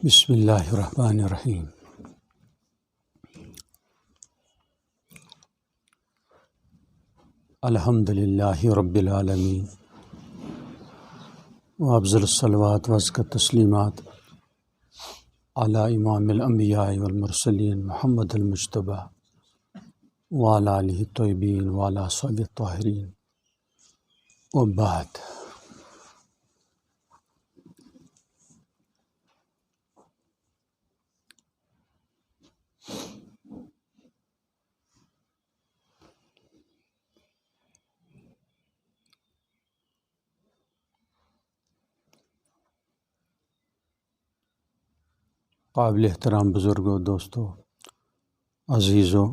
بسم اللہ الرحمن الرحیم۔ الحمد للہ رب العالمین، وافضل الصلوات وازکی التسلیمات علی امام الانبیاء والمرسلین محمد المجتبیٰ وعلی آلہ الطیبین وعلی اصحابہ الطاہرین، وبعد۔ قابل احترام بزرگوں، دوستوں، عزیزوں،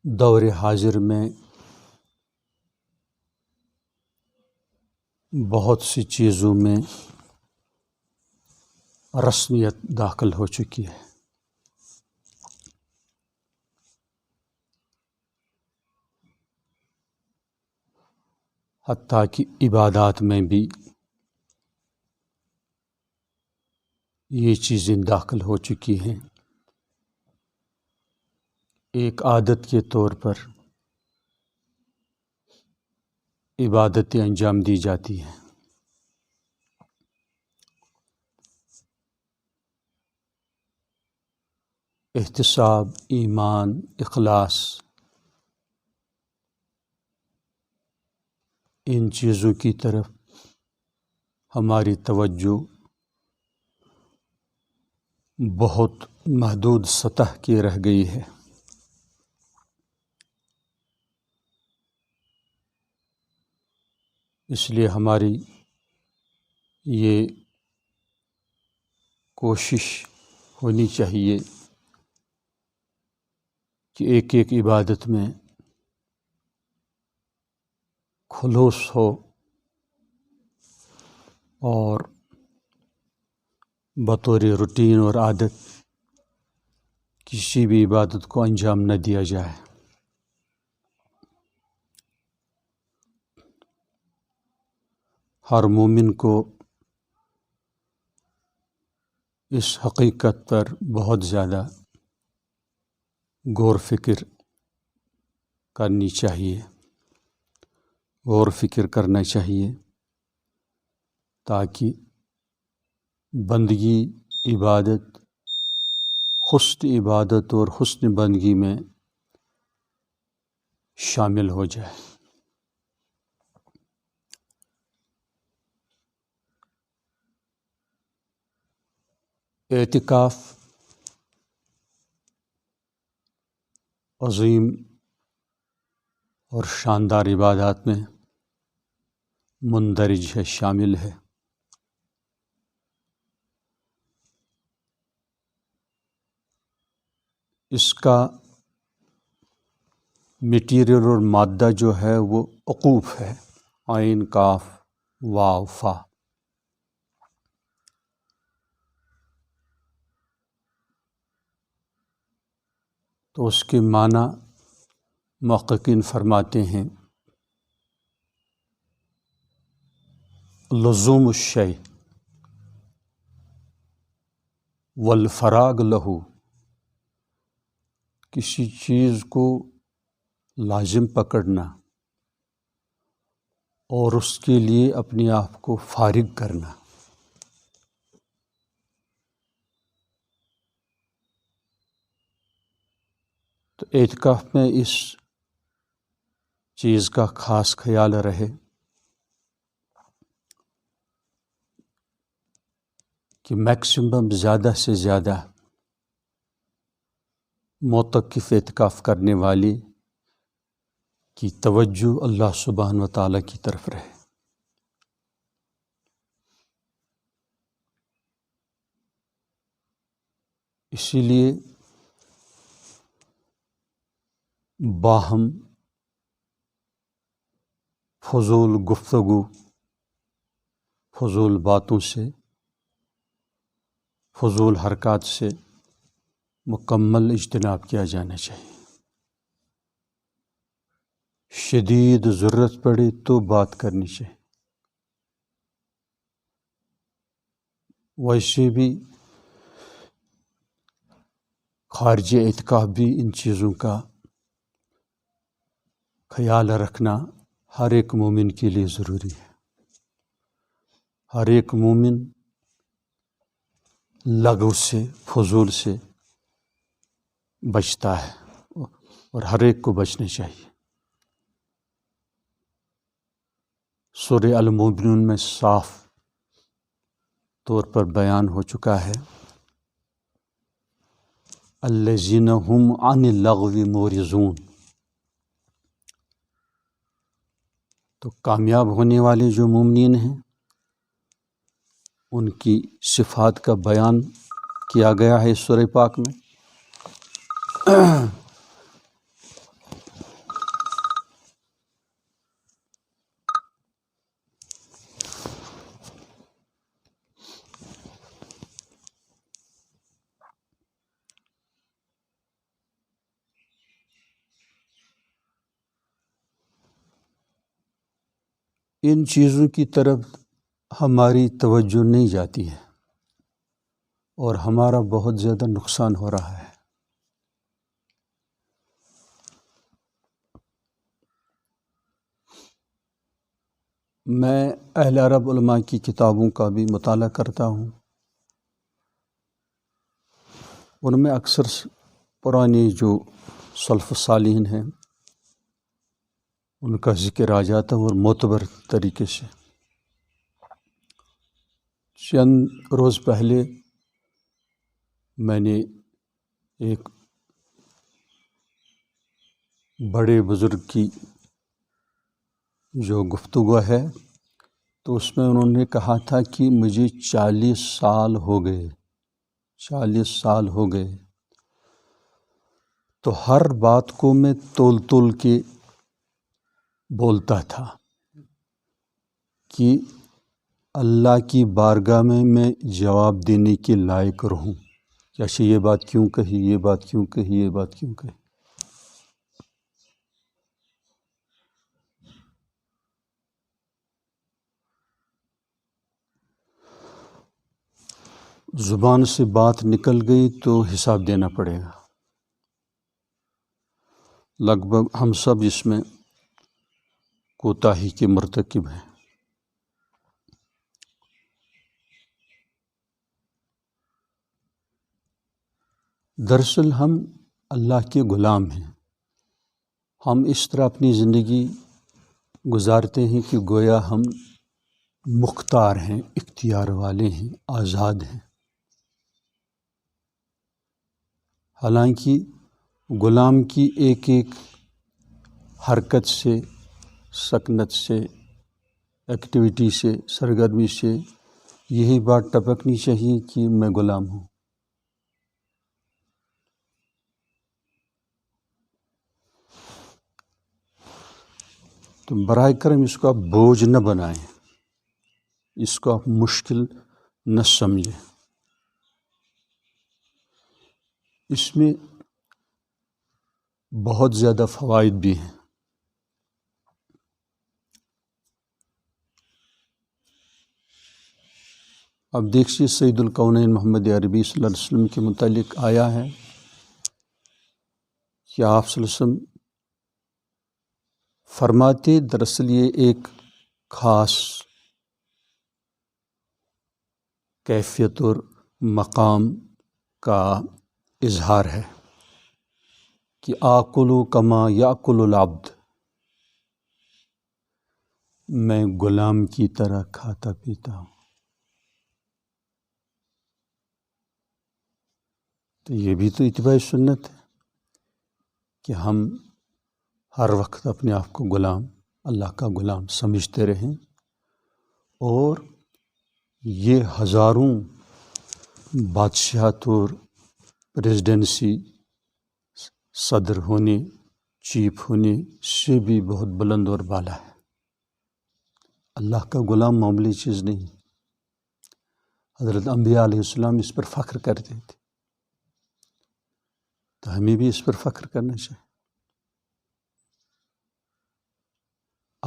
دور حاضر میں بہت سی چیزوں میں رسمیت داخل ہو چکی ہے۔ حتیٰ کہ عبادات میں بھی یہ چیزیں داخل ہو چکی ہیں۔ ایک عادت کے طور پر عبادتیں انجام دی جاتی ہیں۔ احتساب، ایمان، اخلاص، ان چیزوں کی طرف ہماری توجہ بہت محدود سطح کی رہ گئی ہے۔ اس لیے ہماری یہ کوشش ہونی چاہیے کہ ایک ایک عبادت میں خلوص ہو اور بطور روٹین اور عادت کسی بھی عبادت کو انجام نہ دیا جائے۔ ہر مومن کو اس حقیقت پر بہت زیادہ غور فکر کرنی چاہیے، غور فکر کرنا چاہیے، تاکہ بندگی، عبادت، حسن عبادت اور حسن بندگی میں شامل ہو جائے۔ اعتکاف عظیم اور شاندار عبادات میں مندرج ہے، شامل ہے۔ اس کا میٹیریل اور مادہ جو ہے وہ عقوف ہے، عین، کاف، واو، فا۔ تو اس کے معنی محققین فرماتے ہیں لزوم الشیء والفراغ لہو، کسی چیز کو لازم پکڑنا اور اس کے لیے اپنے آپ کو فارغ کرنا۔ تو اعتکاف میں اس چیز کا خاص خیال رہے کہ میکسیمم زیادہ سے زیادہ معتکف اعتکاف کرنے والے کی توجہ اللہ سبحانہ و تعالیٰ کی طرف رہے۔ اسی لیے باہم فضول گفتگو، فضول باتوں سے، فضول حرکات سے مکمل اجتناب کیا جانا چاہیے۔ شدید ضرورت پڑے تو بات کرنی چاہیے. ویسے بھی خارجی اعتکاف بھی ان چیزوں کا خیال رکھنا ہر ایک مومن کے لیے ضروری ہے. ہر ایک مومن لغو سے فضول سے بچتا ہے اور ہر ایک کو بچنا چاہیے. سورہ المومنون میں صاف طور پر بیان ہو چکا ہے الذین هم عن اللغو معرضون. تو کامیاب ہونے والے جو مومنین ہیں ان کی صفات کا بیان کیا گیا ہے سورہ پاک میں. ان چیزوں کی طرف ہماری توجہ نہیں جاتی ہے اور ہمارا بہت زیادہ نقصان ہو رہا ہے. میں اہل عرب علماء کی کتابوں کا بھی مطالعہ کرتا ہوں. ان میں اکثر پرانے جو سلف صالحین ہیں ان کا ذکر آ جاتا ہے اور معتبر طریقے سے. چند روز پہلے میں نے ایک بڑے بزرگ کی جو گفتگو ہے تو اس میں انہوں نے کہا تھا کہ مجھے 40 سال ہو گئے 40 سال ہو گئے تو ہر بات کو میں تول کے بولتا تھا کہ اللہ کی بارگاہ میں جواب دینے کے لائق رہوں کہ اچھا یہ بات کیوں کہی یہ بات کیوں کہی یہ بات کیوں کہی. زبان سے بات نکل گئی تو حساب دینا پڑے گا. لگ بھگ ہم سب اس میں کوتاہی کے مرتکب ہیں. دراصل ہم اللہ کے غلام ہیں. ہم اس طرح اپنی زندگی گزارتے ہیں کہ گویا ہم مختار ہیں اختیار والے ہیں آزاد ہیں. حالانکہ غلام کی ایک ایک حرکت سے سکنت سے ایکٹیویٹی سے سرگرمی سے یہی بات ٹپکنی چاہیے کہ میں غلام ہوں. تو براہ کرم اس کو آپ بوجھ نہ بنائیں, اس کو آپ مشکل نہ سمجھیں. اس میں بہت زیادہ فوائد بھی ہیں. اب دیکھیے سید الکونین محمد عربی صلی اللہ علیہ وسلم کے متعلق آیا ہے کہ آپ صلی اللہ علیہ وسلم فرماتے دراصل یہ ایک خاص کیفیت اور مقام کا اظہار ہے کہ آکلو کما یاکل العبد, میں غلام کی طرح کھاتا پیتا ہوں. تو یہ بھی تو اتباع سنت ہے کہ ہم ہر وقت اپنے آپ کو غلام اللہ کا غلام سمجھتے رہیں اور یہ ہزاروں بادشاہت اور پریزیڈنسی صدر ہونے چیف ہونے سے بھی بہت بلند اور بالا ہے. اللہ کا غلام معمولی چیز نہیں. حضرت انبیاء علیہ السلام اس پر فخر کرتے تھے تو ہمیں بھی اس پر فخر کرنا چاہیے.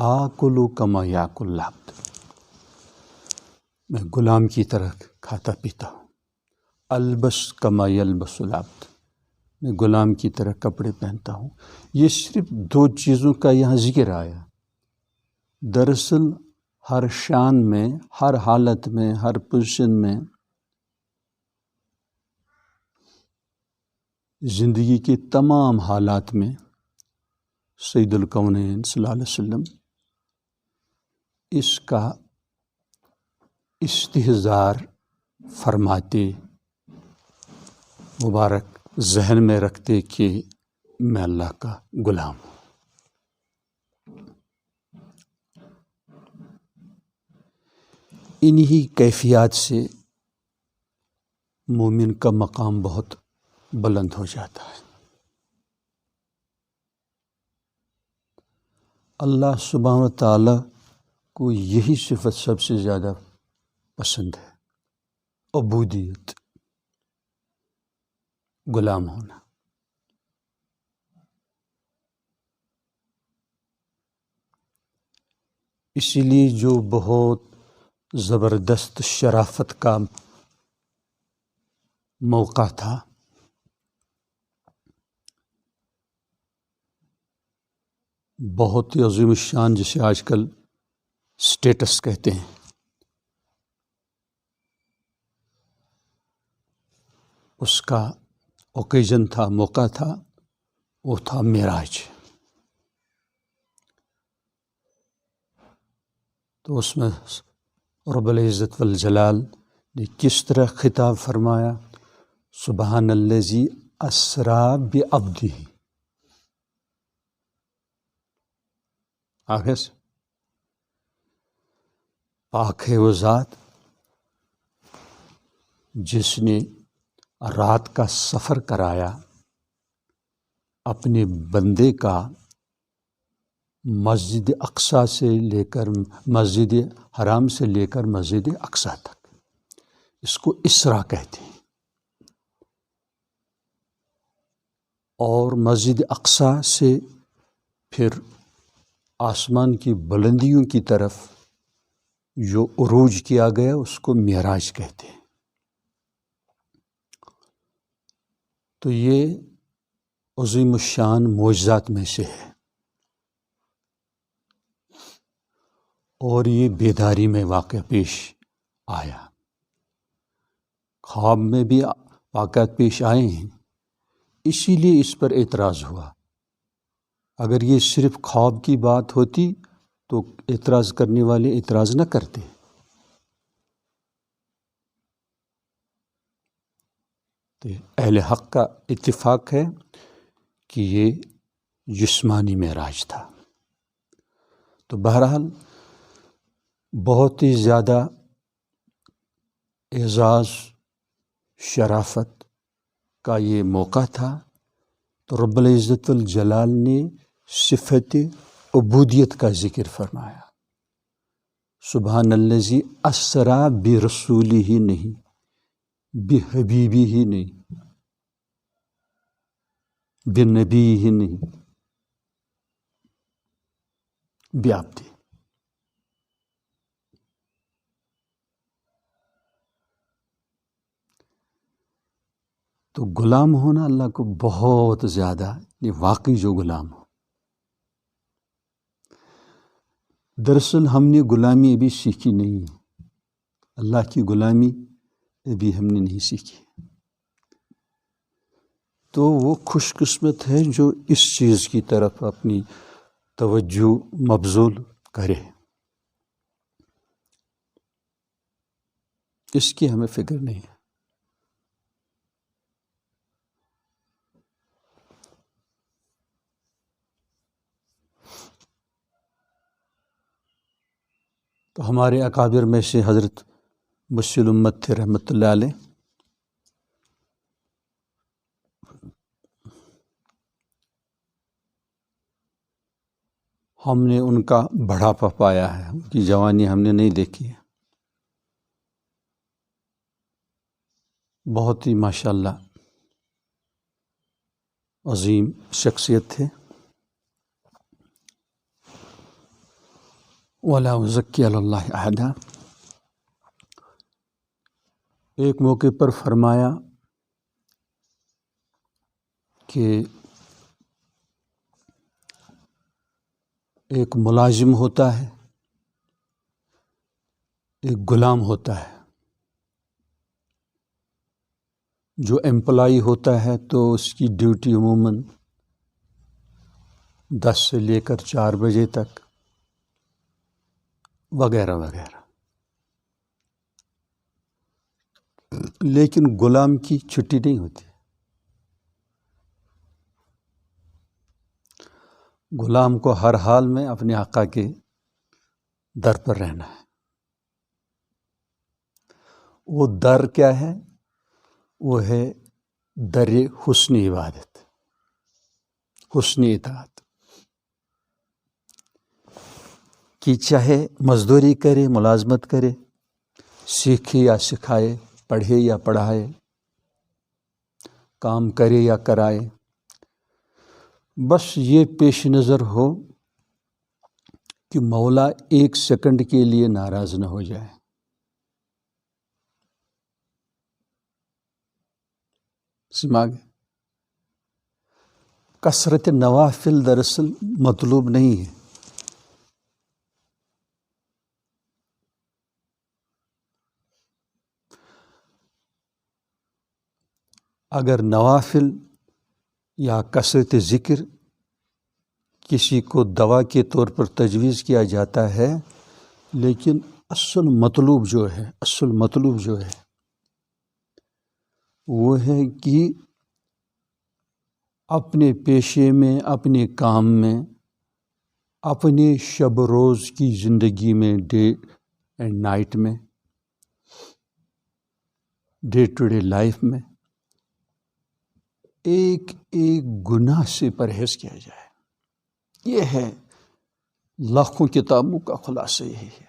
آکلو کما یاکل العبد، میں غلام کی طرح کھاتا پیتا ہوں. البس کما یلبس العبد، میں غلام کی طرح کپڑے پہنتا ہوں. یہ صرف دو چیزوں کا یہاں ذکر آیا. دراصل ہر شان میں، ہر حالت میں، ہر پوزیشن میں، زندگی کے تمام حالات میں سید الکونین صلی اللہ علیہ وسلم اس کا استحضار فرماتے، مبارک ذہن میں رکھتے کہ میں اللہ کا غلام ہوں. انہی کیفیات سے مومن کا مقام بہت بلند ہو جاتا ہے. اللہ سبحانہ وتعالی کو یہی صفت سب سے زیادہ پسند ہے، عبودیت، غلام ہونا. اسی لیے جو بہت زبردست شرافت کا موقع تھا، بہت ہی عظیم الشان، جسے آج کل اسٹیٹس کہتے ہیں، اس کا اوکیزن تھا، موقع تھا، وہ تھا معراج. تو اس میں رب العزت والجلال نے کس طرح خطاب فرمایا؟ سبحان الذی اسریٰ بعبدہ. آگے سے پاک ہے وہ ذات جس نے رات کا سفر کرایا اپنے بندے کا مسجد اقصیٰ سے لے کر، مسجد حرام سے لے کر مسجد اقصیٰ تک. اس کو اسراء کہتے ہیں. اور مسجد اقصیٰ سے پھر آسمان کی بلندیوں کی طرف جو عروج کیا گیا اس کو معراج کہتے ہیں. تو یہ عظیم الشان معجزات میں سے ہے، اور یہ بیداری میں واقع پیش آیا. خواب میں بھی واقعات پیش آئے ہیں، اسی لیے اس پر اعتراض ہوا. اگر یہ صرف خواب کی بات ہوتی تو اعتراض کرنے والے اعتراض نہ کرتے. تو اہل حق کا اتفاق ہے کہ یہ جسمانی معراج تھا. تو بہرحال بہت ہی زیادہ اعزاز، شرافت کا یہ موقع تھا. تو رب العزت والجلال نے صفت عبودیت کا ذکر فرمایا. سبحان الذی اسریٰ برسولہ نہیں، بحبیبہ ہی نہیں، بنبی ہی نہیں، بعبدہ. تو غلام ہونا اللہ کو بہت زیادہ، یہ واقعی جو غلام ہو. دراصل ہم نے غلامی ابھی سیکھی نہیں ہے، اللہ کی غلامی ابھی ہم نے نہیں سیکھی. تو وہ خوش قسمت ہے جو اس چیز کی طرف اپنی توجہ مبذول کرے. اس کی ہمیں فکر نہیں ہے. تو ہمارے اکابر میں سے حضرت مشل امت تھے رحمۃ اللہ علیہ. ہم نے ان کا بڑھاپا پایا ہے، ان کی جوانی ہم نے نہیں دیکھی ہے. بہت ہی ماشاءاللہ عظیم شخصیت تھے. ولا ازکی علی اللہ احدا۔ ایک موقع پر فرمایا کہ ایک ملازم ہوتا ہے، ایک غلام ہوتا ہے۔ جو امپلائی ہوتا ہے تو اس کی ڈیوٹی عموماً 10 سے لے کر 4 بجے تک وغیرہ وغیرہ، لیکن غلام کی چھٹی نہیں ہوتی۔ غلام کو ہر حال میں اپنے آقا کے در پر رہنا ہے۔ وہ در کیا ہے؟ وہ ہے در حسن عبادت، حسن اطاعت، کہ چاہے مزدوری کرے، ملازمت کرے، سیکھے یا سکھائے، پڑھے یا پڑھائے، کام کرے یا کرائے، بس یہ پیش نظر ہو کہ مولا 1 سیکنڈ کے لیے ناراض نہ ہو جائے۔ سماغ کثرت نوافل دراصل مطلوب نہیں ہے۔ اگر نوافل یا کثرت ذکر کسی کو دوا کے طور پر تجویز کیا جاتا ہے، لیکن اصل مطلوب جو ہے وہ ہے کہ اپنے پیشے میں، اپنے کام میں، اپنے شب روز کی زندگی میں، ڈے اینڈ نائٹ میں، ڈے ٹو ڈے لائف میں ایک ایک گناہ سے پرہیز کیا جائے۔ یہ ہے لاکھوں کتابوں کا خلاصہ، یہی ہے۔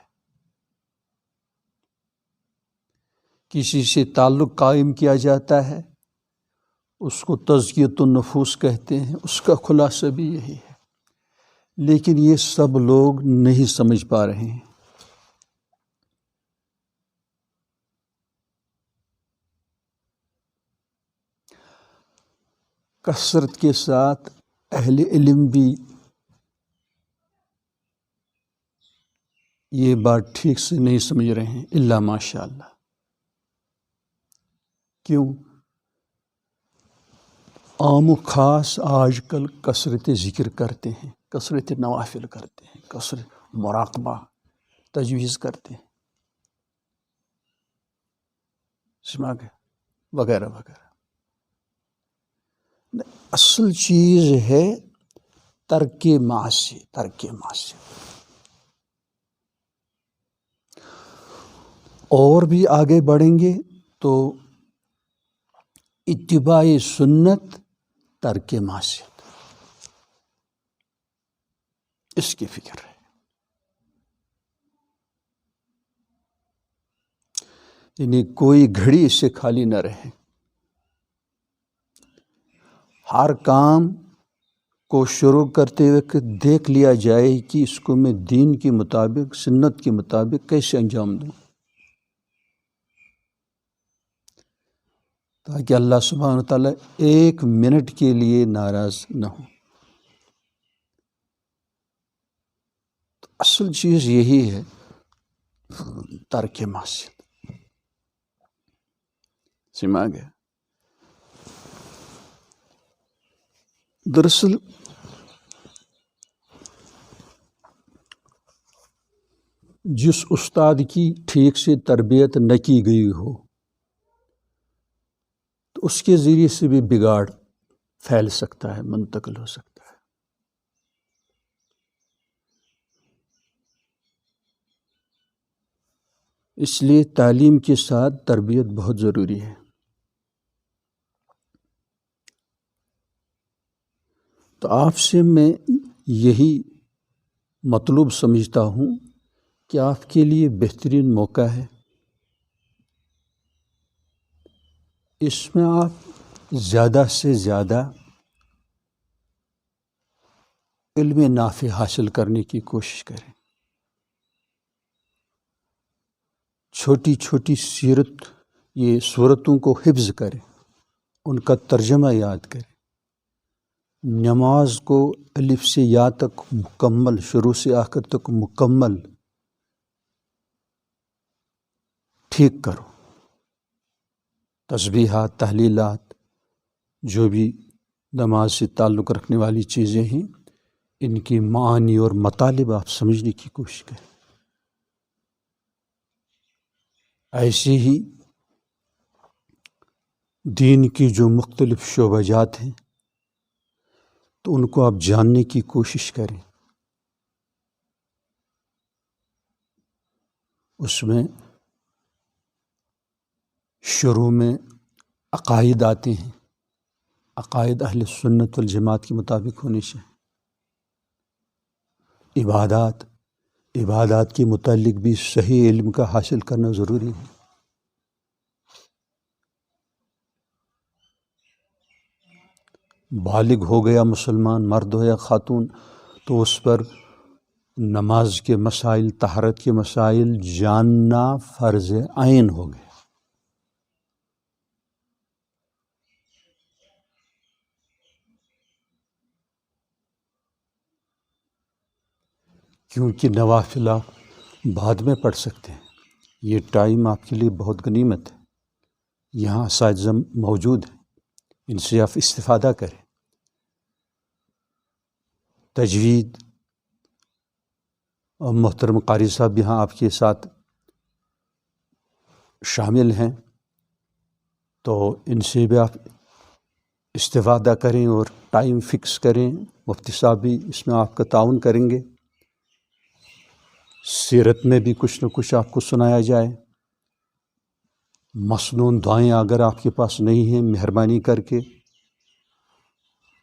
کسی سے تعلق قائم کیا جاتا ہے، اس کو تزکیۃ النفوس کہتے ہیں، اس کا خلاصہ بھی یہی ہے، لیکن یہ سب لوگ نہیں سمجھ پا رہے ہیں۔ کثرت کے ساتھ اہل علم بھی یہ بات ٹھیک سے نہیں سمجھ رہے ہیں، الا ماشاء اللہ۔ کیوں؟ عام و خاص آج کل کثرت ذکر کرتے ہیں، کثرت نوافل کرتے ہیں، کثرت مراقبہ تجویز کرتے ہیں، سماغ وغیرہ وغیرہ۔ اصل چیز ہے ترک معاصی، ترک معاصی۔ اور بھی آگے بڑھیں گے تو اتباع سنت، ترک معصیت، اس کی فکر ہے۔ یعنی کوئی گھڑی اس سے خالی نہ رہے، ہر کام کو شروع کرتے وقت دیکھ لیا جائے کہ اس کو میں دین کے مطابق، سنت کے مطابق کیسے انجام دوں، تاکہ اللہ سبحانہ وتعالیٰ 1 منٹ کے لیے ناراض نہ ہو۔ تو اصل چیز یہی ہے، ترک معصیت۔ سمجھ گیا؟ دراصل جس استاد کی ٹھیک سے تربیت نہ کی گئی ہو تو اس کے ذریعے سے بھی بگاڑ پھیل سکتا ہے، منتقل ہو سکتا ہے۔ اس لیے تعلیم کے ساتھ تربیت بہت ضروری ہے۔ تو آپ سے میں یہی مطلوب سمجھتا ہوں کہ آپ کے لیے بہترین موقع ہے، اس میں آپ زیادہ سے زیادہ علم نافع حاصل کرنے کی کوشش کریں۔ چھوٹی چھوٹی یہ صورتوں کو حفظ کریں، ان کا ترجمہ یاد کریں، نماز کو الف سے یا تک مکمل، شروع سے آخر تک مکمل ٹھیک کرو۔ تسبیحات، تحلیلات، جو بھی نماز سے تعلق رکھنے والی چیزیں ہیں، ان کی معانی اور مطالب آپ سمجھنے کی کوشش کریں۔ ایسے ہی دین کی جو مختلف شعبہ جات ہیں تو ان کو آپ جاننے کی کوشش کریں۔ اس میں شروع میں عقائد آتے ہیں، عقائد اہل سنت والجماعت کے مطابق ہونے چاہیے۔ عبادات کے متعلق بھی صحیح علم کا حاصل کرنا ضروری ہے۔ بالغ ہو گیا مسلمان، مرد ہو یا خاتون، تو اس پر نماز کے مسائل، طہارت کے مسائل جاننا فرض عین ہو گیا۔ کیونکہ نوافل آپ بعد میں پڑھ سکتے ہیں، یہ ٹائم آپ کے لیے بہت غنیمت ہے۔ یہاں اساتذہ موجود ہیں، ان سے آپ استفادہ کریں۔ تجوید اور محترم قاری صاحب یہاں آپ کے ساتھ شامل ہیں، تو ان سے بھی آپ استفادہ کریں اور ٹائم فکس کریں۔ مفتی صاحب بھی اس میں آپ کا تعاون کریں گے۔ سیرت میں بھی کچھ نہ کچھ آپ کو سنایا جائے۔ مسنون دعائیں اگر آپ کے پاس نہیں ہیں، مہربانی کر کے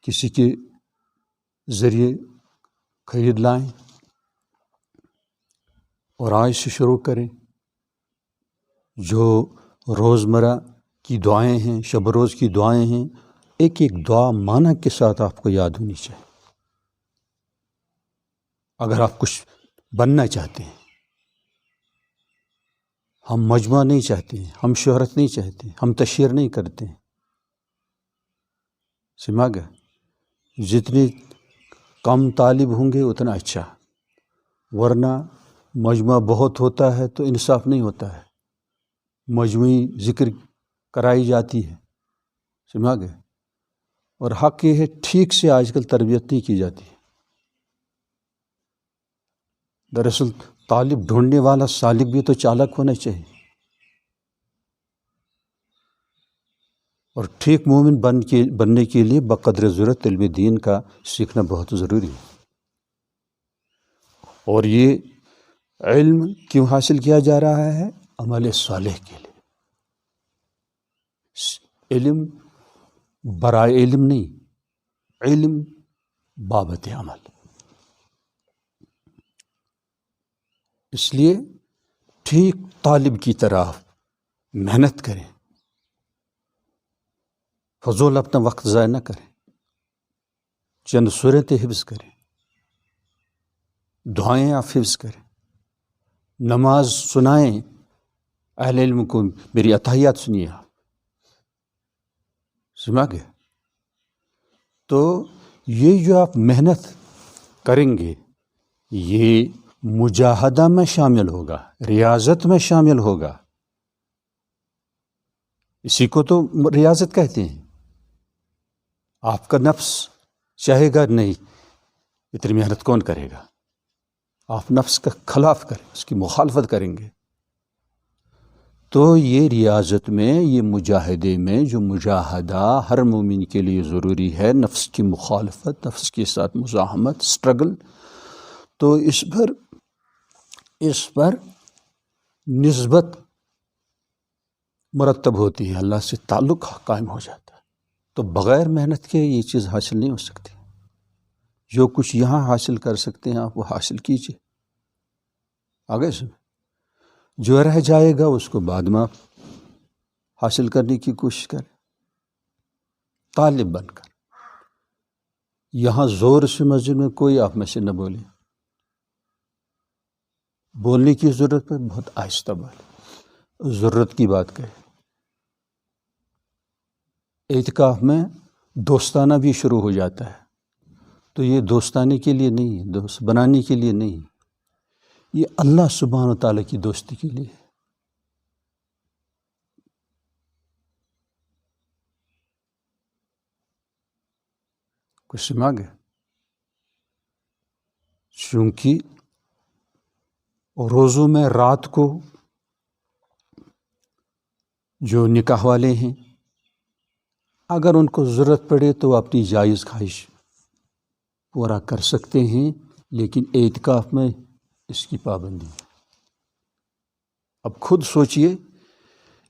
کسی کے ذریعے خرید لائیں اور آج سے شروع کریں۔ جو روزمرہ کی دعائیں ہیں، شب روز کی دعائیں ہیں، ایک ایک دعا معنی کے ساتھ آپ کو یاد ہونی چاہیے۔ اگر آپ کچھ بننا چاہتے ہیں، ہم مجمع نہیں چاہتے ہیں، ہم شہرت نہیں چاہتے ہیں، ہم تشہیر نہیں کرتے ہیں، سمجھ گئے؟ جتنے کم طالب ہوں گے اتنا اچھا، ورنہ مجمع بہت ہوتا ہے تو انصاف نہیں ہوتا ہے، مجموعی ذکر کرائی جاتی ہے، سمجھ گئے؟ اور حق یہ ہے ٹھیک سے آج کل تربیت نہیں کی جاتی ہے۔ دراصل طالب ڈھونڈنے والا سالک بھی تو چالک ہونا چاہیے، اور ٹھیک مومن بننے کے لیے بقدر ضرورت علم دین کا سیکھنا بہت ضروری ہے۔ اور یہ علم کیوں حاصل کیا جا رہا ہے؟ عمل صالح کے لیے۔ علم برائے علم نہیں، علم بابت عمل۔ اس لیے ٹھیک طالب کی طرح محنت کریں، فضول اپنا وقت ضائع نہ کریں، چند سورتیں حفظ کریں، دعائیں آپ حفظ کریں، نماز سنائیں اہل علم کو، میری اتحیات سنیے آپ، سمجھ گئے؟ تو یہ جو آپ محنت کریں گے یہ مجاہدہ میں شامل ہوگا، ریاضت میں شامل ہوگا۔ اسی کو تو ریاضت کہتے ہیں۔ آپ کا نفس چاہے گا نہیں اتنی محنت کون کرے گا، آپ نفس کا خلاف کریں، اس کی مخالفت کریں گے۔ تو یہ ریاضت میں، یہ مجاہدے میں جو مجاہدہ ہر مومن کے لیے ضروری ہے، نفس کی مخالفت، نفس کے ساتھ مزاحمت، سٹرگل، تو اس پر نسبت مرتب ہوتی ہے، اللہ سے تعلق قائم ہو جاتا ہے۔ تو بغیر محنت کے یہ چیز حاصل نہیں ہو سکتی۔ جو کچھ یہاں حاصل کر سکتے ہیں آپ وہ حاصل کیجئے، آگے سے جو رہ جائے گا اس کو بعد میں آپ حاصل کرنے کی کوشش کریں، طالب بن کر۔ یہاں زور سے مسجد میں کوئی آپ میں سے نہ بولے، بولنے کی ضرورت ہے بہت آہستہ بولے، ضرورت کی بات کہے. اعتکاف میں دوستانہ بھی شروع ہو جاتا ہے، تو یہ دوستانے کے لیے نہیں ہے، دوست بنانے کے لیے نہیں، یہ اللہ سبحانہ وتعالیٰ کی دوستی کے لیے. کچھ سمجھ گئے؟ چونکہ روزوں میں رات کو جو نکاح والے ہیں، اگر ان کو ضرورت پڑے تو اپنی جائز خواہش پورا کر سکتے ہیں، لیکن اعتکاف میں اس کی پابندی ہے. اب خود سوچئے،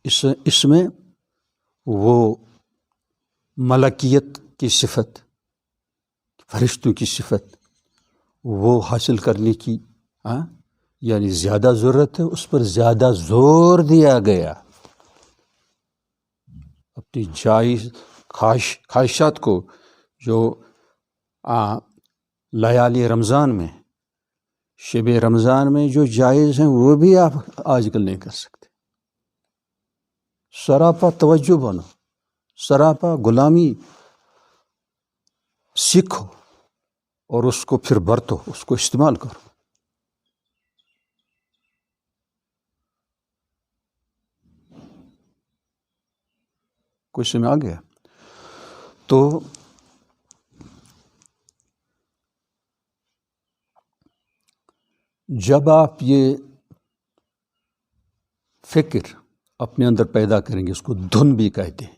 اس میں وہ ملکیت کی صفت، فرشتوں کی صفت وہ حاصل کرنے کی یعنی زیادہ ضرورت ہے، اس پر زیادہ زور دیا گیا. اپنی جائز خواہشات کو جو لیالی رمضان میں، شب رمضان میں جو جائز ہیں وہ بھی آپ آج کل نہیں کر سکتے. سراپا توجہ بنو، سراپا غلامی سیکھو اور اس کو پھر برتو، اس کو استعمال کرو. کچھ سمجھ آ گیا؟ تو جب آپ یہ فکر اپنے اندر پیدا کریں گے، اس کو دھن بھی کہتے ہیں،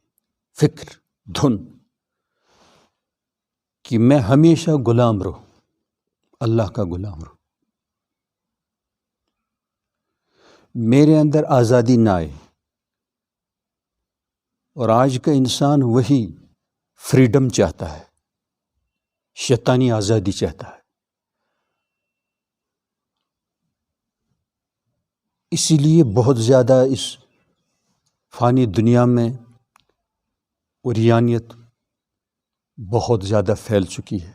فکر دھن، کہ میں ہمیشہ غلام رہوں، اللہ کا غلام رہوں، میرے اندر آزادی نہ آئے. اور آج کا انسان وہی فریڈم چاہتا ہے، شیطانی آزادی چاہتا ہے. اسی لیے بہت زیادہ اس فانی دنیا میں عریانیت بہت زیادہ پھیل چکی ہے.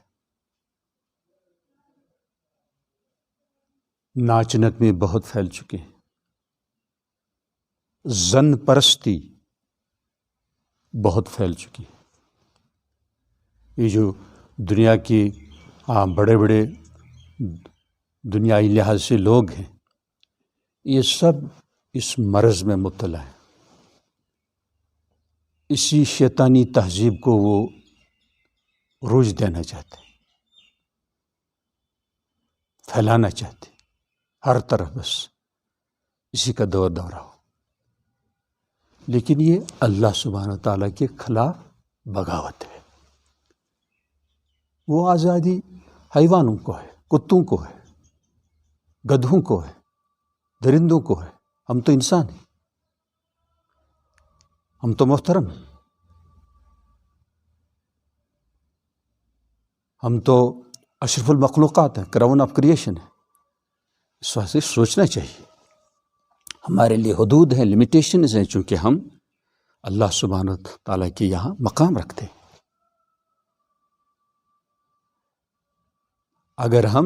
ناچ نت میں بہت پھیل چکے ہیں. زن پرستی بہت پھیل چکی ہے. یہ جو دنیا کی بڑے بڑے دنیائی لحاظ سے لوگ ہیں، یہ سب اس مرض میں مبتلا ہیں. اسی شیطانی تہذیب کو وہ روج دینا چاہتے ہیں، پھیلانا چاہتے ہیں ہر طرف، بس اسی کا دور دورہ ہو. لیکن یہ اللہ سبحانہ تعالیٰ کے خلاف بغاوت ہے. وہ آزادی حیوانوں کو ہے، کتوں کو ہے، گدھوں کو ہے، درندوں کو ہے. ہم تو انسان ہیں، ہم تو محترم ہیں، ہم تو اشرف المخلوقات ہیں، کراؤن آف کریشن ہے. اس واسطے سوچنا چاہیے. ہمارے لیے حدود ہیں، لمیٹیشنز ہیں، چونکہ ہم اللہ سبحانہ تعالیٰ کے یہاں مقام رکھتے ہیں. اگر ہم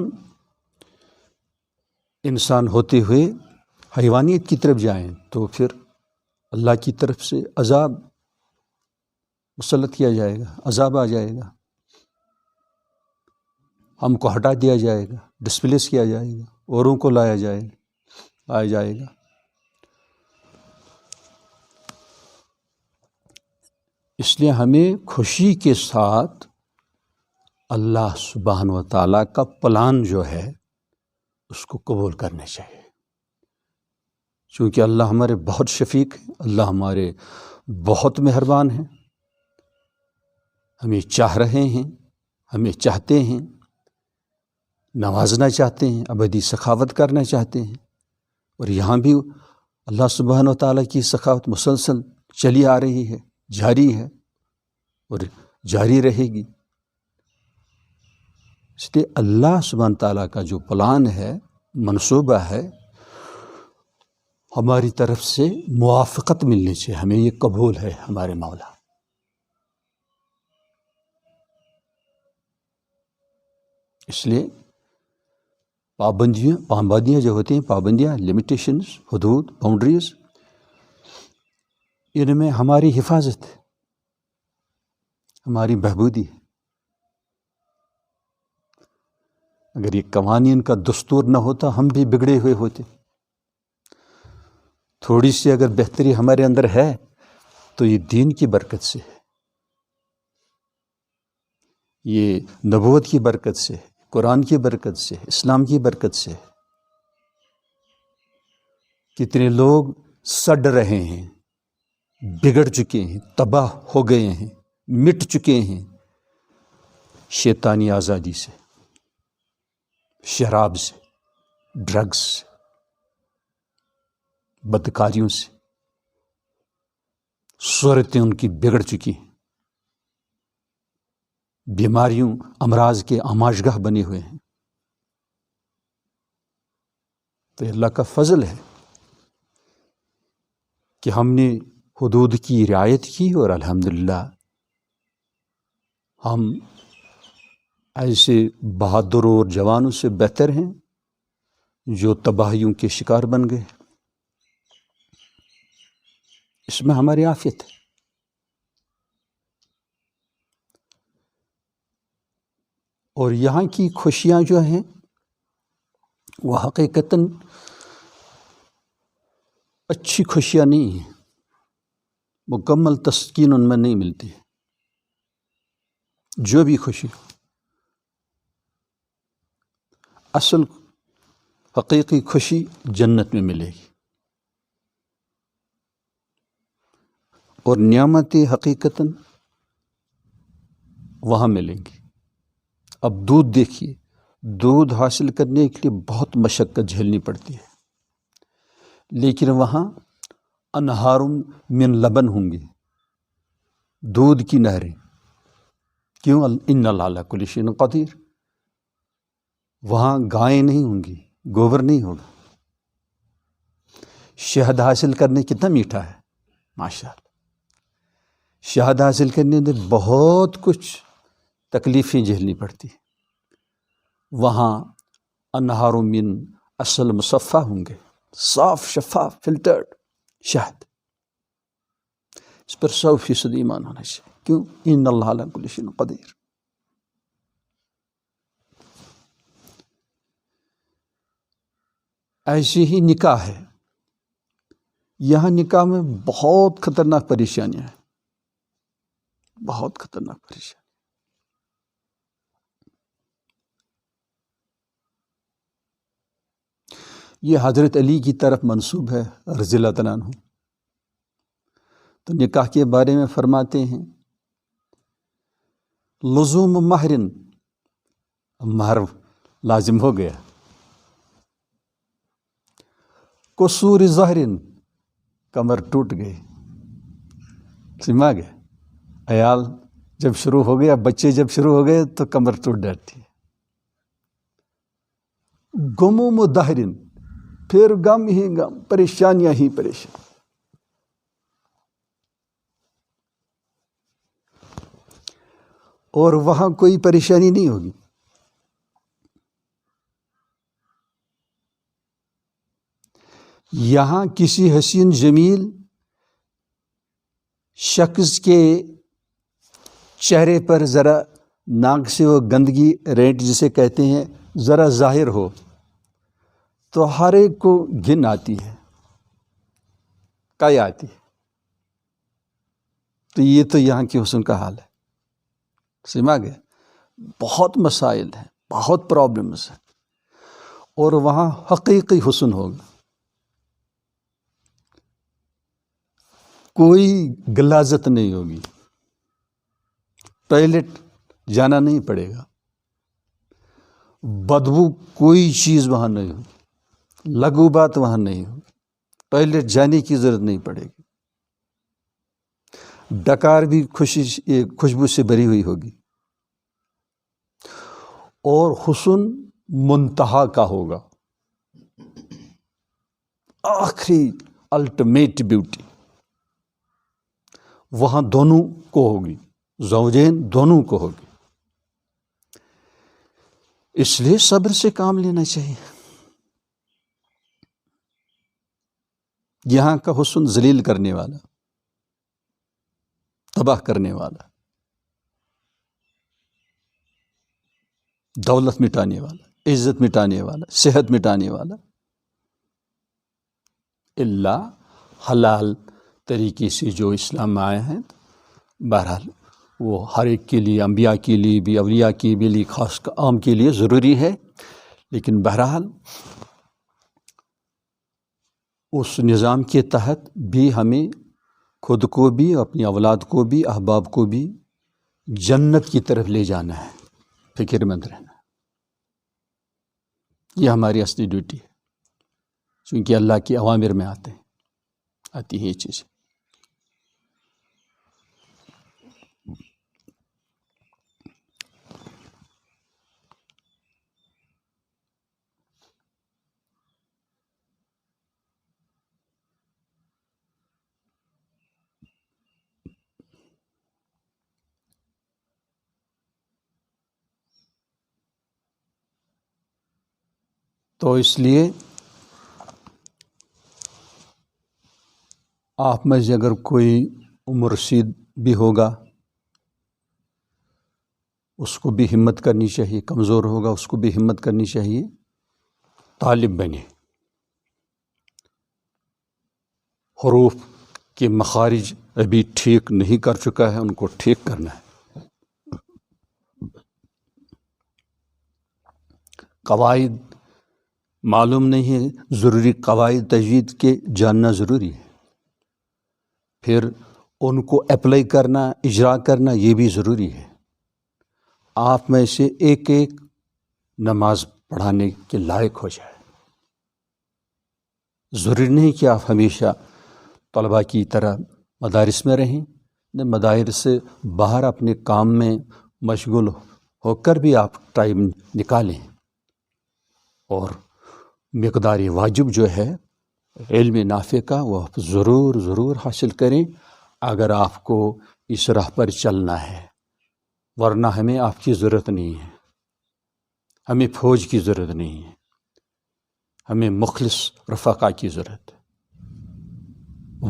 انسان ہوتے ہوئے حیوانیت کی طرف جائیں تو پھر اللہ کی طرف سے عذاب مسلط کیا جائے گا، عذاب آ جائے گا، ہم کو ہٹا دیا جائے گا، ڈسپلیس کیا جائے گا، اوروں کو لایا جائے گا. اس لیے ہمیں خوشی کے ساتھ اللہ سبحانہ و تعالیٰ کا پلان جو ہے اس کو قبول کرنا چاہیے. چونکہ اللہ ہمارے بہت شفیق ہیں، اللہ ہمارے بہت مہربان ہیں، ہمیں چاہ رہے ہیں، ہمیں چاہتے ہیں، نوازنا چاہتے ہیں، ابدی سخاوت کرنا چاہتے ہیں. اور یہاں بھی اللہ سبحانہ و تعالیٰ کی سخاوت مسلسل چلی آ رہی ہے، جاری ہے اور جاری رہے گی. اس لیے اللہ سبحانہ تعالیٰ کا جو پلان ہے، منصوبہ ہے، ہماری طرف سے موافقت ملنی چاہیے. ہمیں یہ قبول ہے ہمارے مولا. اس لیے پابندیاں جو ہوتی ہیں، پابندیاں، لمیٹیشنز، حدود، باؤنڈریز، ان میں ہماری حفاظت ہے، ہماری بہبودی ہے۔ اگر یہ قوانین کا دستور نہ ہوتا ہم بھی بگڑے ہوئے ہوتے۔ تھوڑی سی اگر بہتری ہمارے اندر ہے تو یہ دین کی برکت سے ہے، یہ نبوت کی برکت سے ہے، قرآن کی برکت سے ہے، اسلام کی برکت سے ہے۔ کتنے لوگ سڑ رہے ہیں، بگڑ چکے ہیں، تباہ ہو گئے ہیں، مٹ چکے ہیں شیطانی آزادی سے، شراب سے، ڈرگس سے، بدکاریوں سے۔ صورتیں ان کی بگڑ چکی ہیں، بیماریوں امراض کے آماجگاہ بنے ہوئے ہیں۔ تو اللہ کا فضل ہے کہ ہم نے حدود کی رعایت کی، اور الحمدللہ ہم ایسے بہادر اور جوانوں سے بہتر ہیں جو تباہیوں کے شکار بن گئے۔ اس میں ہماری عافیت ہے۔ اور یہاں کی خوشیاں جو ہیں وہ حقیقتاً اچھی خوشیاں نہیں ہیں، مکمل تسکین ان میں نہیں ملتی۔ جو بھی خوشی ہو، اصل حقیقی خوشی جنت میں ملے گی، اور نعمتیں حقیقتاً وہاں ملیں گی۔ اب دودھ دیکھیے، دودھ حاصل کرنے کے لیے بہت مشقت جھیلنی پڑتی ہے، لیکن وہاں انہار من لبن ہوں گے، دودھ کی نہریں۔ کیوں؟ ان اللہ علی کل شیء قدیر۔ وہاں گائیں نہیں ہوں گی، گوبر نہیں ہوگا۔ شہد حاصل کرنے کتنا میٹھا ہے، ماشاءاللہ۔ شہد حاصل کرنے میں بہت کچھ تکلیفیں جھیلنی پڑتی ہیں۔ وہاں انہار من عسل مصفی ہوں گے، صاف شفاف فلٹرڈ شہد۔ اس پر 100% ایمان ہونا چاہیے۔ کیوں؟ ان اللہ علی کل شیء قدیر۔ ایسی ہی نکاح ہے، یہاں نکاح میں بہت خطرناک پریشانیاں ہیں، بہت خطرناک پریشانی۔ یہ حضرت علی کی طرف منسوب ہے رضی اللہ تعالیٰ عنہ۔ تو نکاح کے بارے میں فرماتے ہیں لزوم مہرن، مہر لازم ہو گیا، قصور ظہرن، کمر ٹوٹ گئی، سما گیا۔ عیال جب شروع ہو گیا، بچے جب شروع ہو گئے تو کمر ٹوٹ جاتی ہے۔ غموم دہرن، پھر غم ہی غم، پریشانیاں ہی پریشان۔ اور وہاں کوئی پریشانی نہیں ہوگی۔ یہاں کسی حسین جمیل شخص کے چہرے پر ذرا ناک سے وہ گندگی رینٹ جسے کہتے ہیں ذرا ظاہر ہو تو ہر ایک کو گھن آتی ہے، کائی آتی ہے۔ تو یہ تو یہاں کی حسن کا حال ہے، سما گیا۔ بہت مسائل ہیں، بہت پرابلمس ہیں، اور وہاں حقیقی حسن ہوگا۔ کوئی غلاظت نہیں ہوگی، ٹوائلٹ جانا نہیں پڑے گا، بدبو کوئی چیز وہاں نہیں ہوگی، لغو بات وہاں نہیں ہوگی، ٹوائلٹ جانے کی ضرورت نہیں پڑے گی، ڈکار بھی خوشبو سے بھری ہوئی ہوگی، اور حسن منتہا کا ہوگا، آخری الٹیمیٹ بیوٹی وہاں دونوں کو ہوگی، زوجین دونوں کو ہوگی۔ اس لیے صبر سے کام لینا چاہیے۔ یہاں کا حسن ذلیل کرنے والا، تباہ کرنے والا، دولت مٹانے والا، عزت مٹانے والا، صحت مٹانے والا، اللہ حلال طریقے سے جو اسلام میں آئے ہیں، بہرحال وہ ہر ایک کے لیے، انبیاء کے لیے بھی، اولیاء کے بھی، خاص عام کے لیے ضروری ہے، لیکن بہرحال اس نظام کے تحت بھی ہمیں خود کو بھی، اپنی اولاد کو بھی، احباب کو بھی جنت کی طرف لے جانا ہے، فکر مند رہنا، یہ ہماری اصلی ڈیوٹی ہے، چونکہ اللہ کی اوامر میں آتی ہیں یہ چیزیں۔ تو اس لیے آپ میں سے اگر کوئی عمر رسید بھی ہوگا، اس کو بھی ہمت کرنی چاہیے، کمزور ہوگا اس کو بھی ہمت کرنی چاہیے، طالب بنے، حروف کے مخارج ابھی ٹھیک نہیں کر چکا ہے، ان کو ٹھیک کرنا ہے، قواعد معلوم نہیں ہے، ضروری قواعد تجوید کے جاننا ضروری ہے، پھر ان کو اپلائی کرنا، اجرا کرنا، یہ بھی ضروری ہے۔ آپ میں سے ایک ایک نماز پڑھانے کے لائق ہو جائے، ضروری نہیں کہ آپ ہمیشہ طلباء کی طرح مدارس میں رہیں، مدارس سے باہر اپنے کام میں مشغول ہو کر بھی آپ ٹائم نکالیں، اور مقدار واجب جو ہے علم نافع کا وہ آپ ضرور حاصل کریں، اگر آپ کو اس راہ پر چلنا ہے، ورنہ ہمیں آپ کی ضرورت نہیں ہے، ہمیں فوج کی ضرورت نہیں ہے، ہمیں مخلص رفقا کی ضرورت ہے،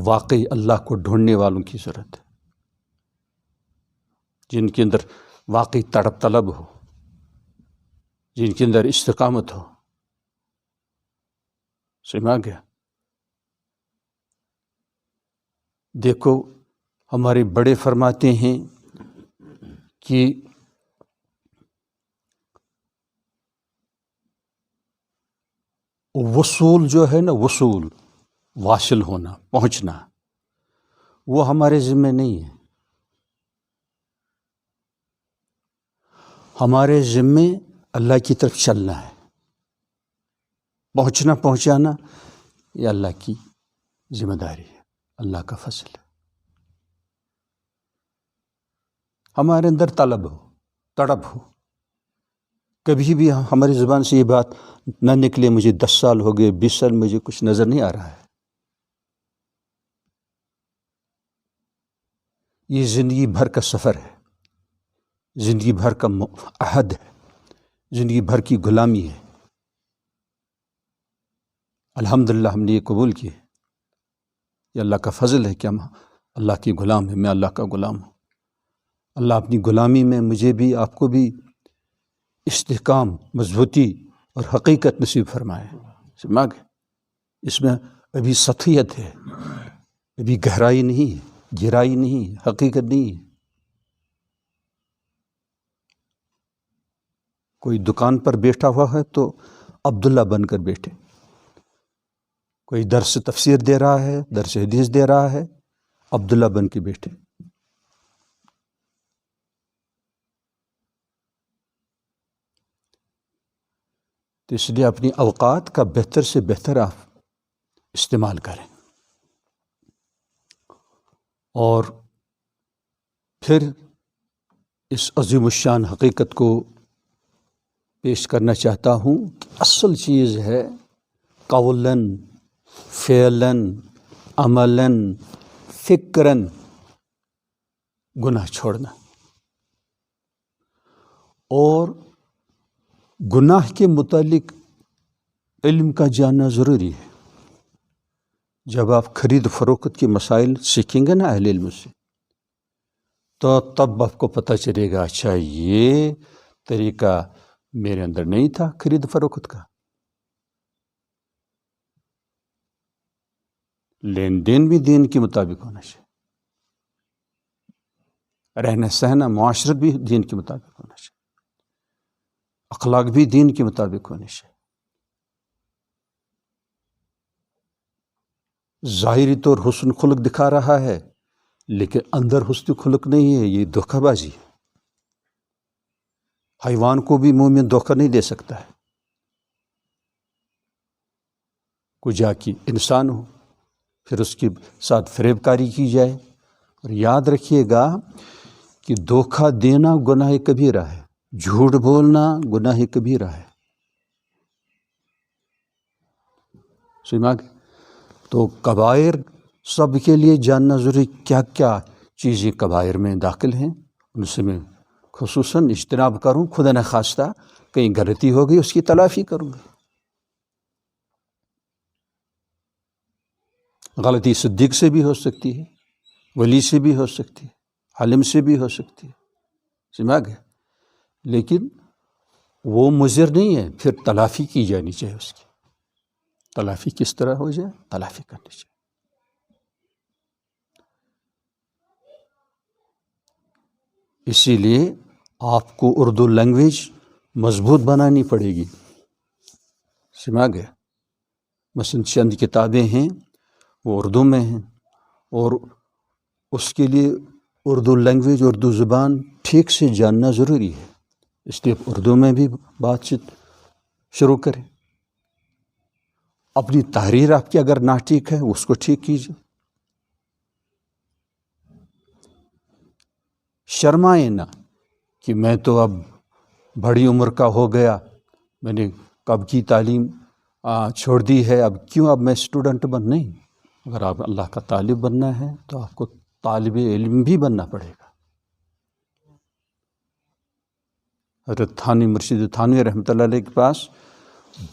واقعی اللہ کو ڈھونڈنے والوں کی ضرورت ہے، جن کے اندر واقعی تڑپ طلب ہو، جن کے اندر استقامت ہو۔ سمجھ گیا؟ دیکھو ہمارے بڑے فرماتے ہیں کہ وصول جو ہے نا، وصول، واصل ہونا، پہنچنا، وہ ہمارے ذمہ نہیں ہے، ہمارے ذمہ اللہ کی طرف چلنا ہے، پہنچانا یہ اللہ کی ذمہ داری ہے، اللہ کا فضل ہے۔ ہمارے اندر طلب ہو، تڑپ ہو، کبھی بھی ہماری زبان سے یہ بات نہ نکلے مجھے 10 سال ہو گئے، 20 سال مجھے کچھ نظر نہیں آ رہا ہے، یہ زندگی بھر کا سفر ہے، زندگی بھر کا عہد ہے، زندگی بھر کی غلامی ہے۔ الحمدللہ ہم نے یہ قبول کیا، یہ اللہ کا فضل ہے کہ ہم اللہ کی غلام ہیں، میں اللہ کا غلام ہوں۔ اللہ اپنی غلامی میں مجھے بھی، آپ کو بھی استحکام، مضبوطی اور حقیقت نصیب فرمائے۔ سمجھ گئے؟ اس میں ابھی سطحیت ہے، ابھی گہرائی نہیں ہے، گہرائی نہیں ہے، حقیقت نہیں ہے۔ کوئی دکان پر بیٹھا ہوا ہے تو عبداللہ بن کر بیٹھے، کوئی درس تفسیر دے رہا ہے، درس حدیث دے رہا ہے، عبداللہ بن کے بیٹھے۔ تو اس لیے اپنی اوقات کا بہتر سے بہتر آپ استعمال کریں، اور پھر اس عظیم الشان حقیقت کو پیش کرنا چاہتا ہوں کہ اصل چیز ہے قولاً، فعلاً، عملاً، فکراً گناہ چھوڑنا، اور گناہ کے متعلق علم کا جاننا ضروری ہے۔ جب آپ خرید فروخت کے مسائل سیکھیں گے نا اہل علم سے، تو تب آپ کو پتہ چلے گا اچھا یہ طریقہ میرے اندر نہیں تھا خرید فروخت کا. لین دین بھی دین کے مطابق ہونا چاہیے، رہنا سہنا معاشرت بھی دین کے مطابق ہونا چاہیے، اخلاق بھی دین کے مطابق ہونے چاہیے. ظاہری طور حسن خلق دکھا رہا ہے لیکن اندر حسن خلق نہیں ہے، یہ دھوکہ بازی ہے. حیوان کو بھی مومن دھوکہ نہیں دے سکتا ہے. کوئی جا کے انسان ہو پھر اس کے ساتھ فریب کاری کی جائے. اور یاد رکھیے گا کہ دھوکہ دینا گناہ کبیرہ ہے، جھوٹ بولنا گناہ کبیرہ ہے. سمجھ گئے؟ تو کبائر سب کے لیے جاننا ضروری، کیا کیا چیزیں کبائر میں داخل ہیں، ان سے میں خصوصاً اجتناب کروں. خدا نخواستہ کہیں غلطی ہو گئی اس کی تلافی کروں گا. غلطی صدیق سے بھی ہو سکتی ہے، ولی سے بھی ہو سکتی ہے، عالم سے بھی ہو سکتی ہے. سمجھ گئے؟ لیکن وہ مضر نہیں ہے، پھر تلافی کی جانی چاہیے. اس کی تلافی کس طرح ہو جائے؟ تلافی کرنی چاہیے. اسی لیے آپ کو اردو لینگویج مضبوط بنانی پڑے گی. سمجھ گئے؟ مثلاً چند کتابیں ہیں وہ اردو میں ہیں، اور اس کے لیے اردو لینگویج، اردو زبان ٹھیک سے جاننا ضروری ہے. اس لیے اردو میں بھی بات چیت شروع کریں. اپنی تحریر آپ کی اگر نہ ٹھیک ہے اس کو ٹھیک کیجیے. شرمائیں نہ کہ میں تو اب بڑی عمر کا ہو گیا، میں نے کب کی تعلیم چھوڑ دی ہے، اب کیوں اب میں اسٹوڈنٹ بن. نہیں، اگر آپ اللہ کا طالب بننا ہے تو آپ کو طالب علم بھی بننا پڑے گا. حضرت تھانوی مرشد تھانوی رحمۃ اللہ علیہ کے پاس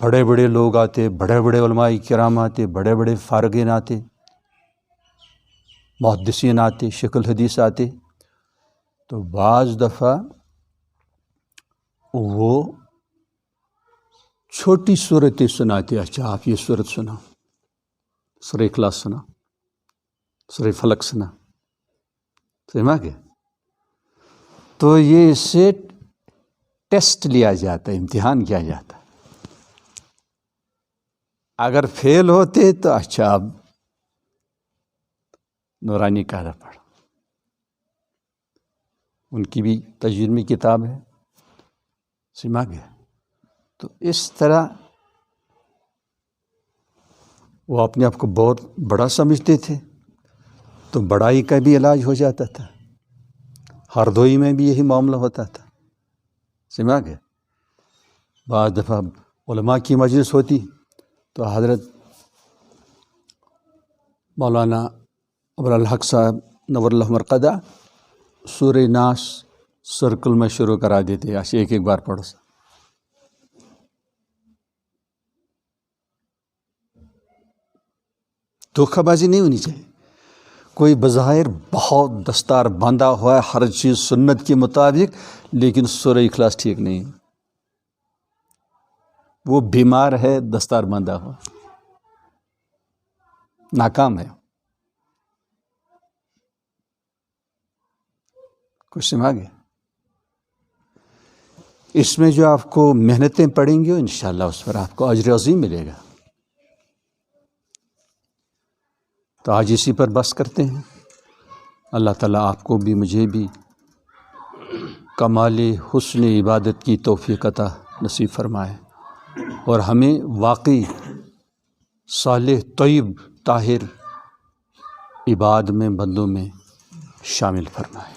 بڑے بڑے لوگ آتے، بڑے بڑے علماء کرام آتے، بڑے بڑے فارغین آتے، محدثین آتے، شیخ الحدیث آتے. تو بعض دفعہ وہ چھوٹی صورتیں سناتے. اچھا آپ یہ صورت سنا، سورہ اخلاص سنا، سورہ فلق سنا. سمجھ گئے؟ تو یہ اس سے ٹیسٹ لیا جاتا ہے، امتحان کیا جاتا ہے. اگر فیل ہوتے تو اچھا اب نورانی قاعدہ پڑھ. ان کی بھی تجوید کتاب ہے. سمجھ گئے؟ تو اس طرح وہ اپنے آپ کو بہت بڑا سمجھتے تھے، تو بڑائی کا بھی علاج ہو جاتا تھا. ہردوئی میں بھی یہی معاملہ ہوتا تھا. سمجھ گئے؟ بعض دفعہ علماء کی مجلس ہوتی تو حضرت مولانا ابر الحق صاحب نور اللہ مرقدہ سورہ ناس سرکل میں شروع کرا دیتے. ایسے ایک بار پڑھو. دھوکہ بازی نہیں ہونی چاہیے. کوئی بظاہر بہت دستار باندھا ہوا ہے ہر چیز سنت کے مطابق، لیکن سورہ اخلاص ٹھیک نہیں ہے، وہ بیمار ہے، دستار باندھا ہوا، ناکام ہے. کچھ سمجھ گئے؟ اس میں جو آپ کو محنتیں پڑیں گی انشاءاللہ اس پر آپ کو اجر عظیم ملے گا. تو آج اسی پر بس کرتے ہیں. اللہ تعالیٰ آپ کو بھی مجھے بھی کمال حسن عبادت کی توفیق عطا نصیب فرمائے، اور ہمیں واقعی صالح طیب طاہر عباد میں بندوں میں شامل فرمائے.